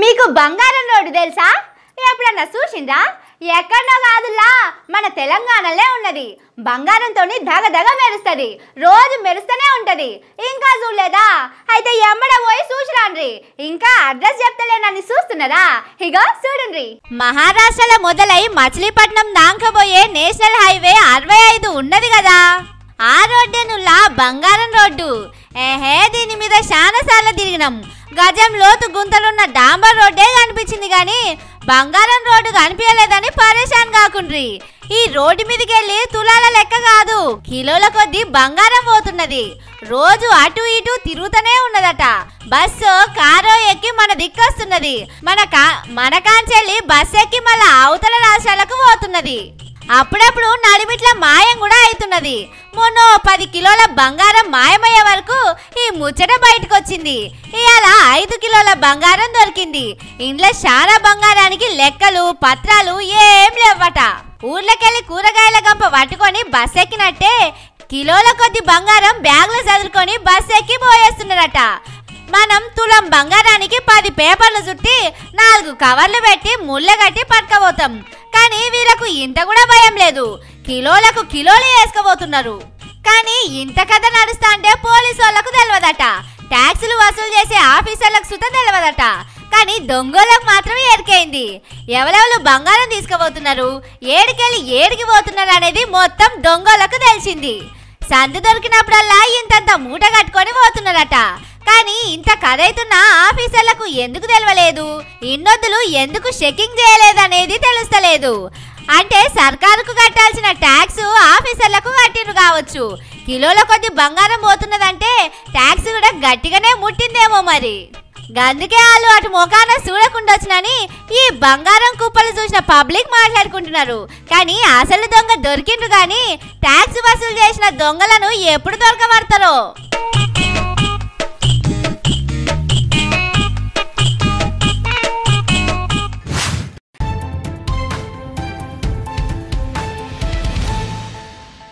మీకు బంగారం రోడ్డు తెలుసా? ఎప్పుడన్నా చూసిందా? ఎక్కడో కాదులా, మన తెలంగాణలో ఉన్నది. బంగారంతోని దగదగ మెరుస్తుంది, రోజు మెరుస్తూనే ఉంటది. ఇంకా చూడలేదా? అయితే ఎమ్మడ పోయి చూసిరాండ్రి. ఇంకా అడ్రస్ చెప్తలేనని చూస్తున్నారా? ఇగో చూడండి. మహారాష్ట్రలో మొదలై మచిలీపట్నం దాంకబోయే నేషనల్ హైవే 65 ఉన్నది కదా, ఆ రోడ్డేనులా బంగారం రోడ్డు. దీని మీద చాలాసార్లు తిరిగినాం. గజం లోతు గుంతలున్న డాంబర్ రోడ్డే కనిపించింది కానీ బంగారం రోడ్డు కనిపించలేదని పరేషాన్ కాకుండ్రి. ఈ రోడ్డు మీదకి వెళ్ళి తులాల లెక్క కాదు, కిలోల కొద్దీ బంగారం పోతున్నది. రోజు అటు ఇటు తిరుగుతూనే ఉన్నదట. బస్సు కారో ఎక్కి మన దిక్కొస్తున్నది. మన కాంచెల్లి బస్సు ఎక్కి మళ్ళా అవతల రాష్ట్రాలకు పోతున్నది. అప్పుడప్పుడు నడిమిట్ల మాయం కూడా అవుతున్నది. మొన్న 10 కిలోల బంగారం మాయమయ్యే వరకు ఈ ముచ్చట బయటకు వచ్చింది. ఇవాళ 5 కిలోల బంగారం దొరికింది. ఇంట్లో చాలా బంగారానికి లెక్కలు పత్రాలు ఏం లేవట. ఊర్లకెళ్ళి కూరగాయల గంప పట్టుకొని బస్ ఎక్కినట్టే కిలోల కొద్ది బంగారం బ్యాగ్లో చదువుకొని బస్ ఎక్కి పోయేస్తున్నారట. మనం తులం బంగారానికి 10 పేపర్లు చుట్టి 4 కవర్లు పెట్టి ముళ్ళగట్టి పట్టుకపోతాం. కానీ వీళ్ళకు ఇంత కూడా భయం లేదు. కిలోలకు కిలోలు వేసుకుపోతున్నారు. కానీ ఇంత కథ నడుస్తా అంటే పోలీసు వాళ్ళకు తెలియదట. ట్యాక్సులు వసూలు చేసే ఆఫీసర్లకు సుత తెలియదట. కానీ దొంగలకు మాత్రమే ఎరికైంది. ఎవరెవరు బంగారం తీసుకుపోతున్నారు, ఏడికెళ్ళి ఏడికి పోతున్నారు అనేది మొత్తం దొంగలకు తెలిసింది. సందు దొరికినప్పుడల్లా ఇంతంత మూట కట్టుకొని పోతున్నారట. కానీ ఇంత కథైతున్న ఆఫీసర్లకు ఎందుకు తెలియలేదు, ఇన్నొద్దులు ఎందుకు చెకింగ్ చేయలేదనేది తెలుస్తలేదు. అంటే సర్కారుకు కట్టాల్సిన ట్యాక్స్ ఆఫీసర్లకు కట్టిరు కావచ్చు. కిలోల కొద్ది బంగారం పోతున్నదంటే ట్యాక్స్ కూడా గట్టిగానే ముట్టిందేమో మరి. గందుకే వాళ్ళు అటు ముఖాన చూడకుండా వచ్చినని ఈ బంగారం కుప్పలు చూసిన పబ్లిక్ మాట్లాడుకుంటున్నారు. కానీ అసలు దొంగ దొరికిండ్రు కానీ ట్యాక్స్ వసూలు చేసిన దొంగలను ఎప్పుడు దొరకబడతారో.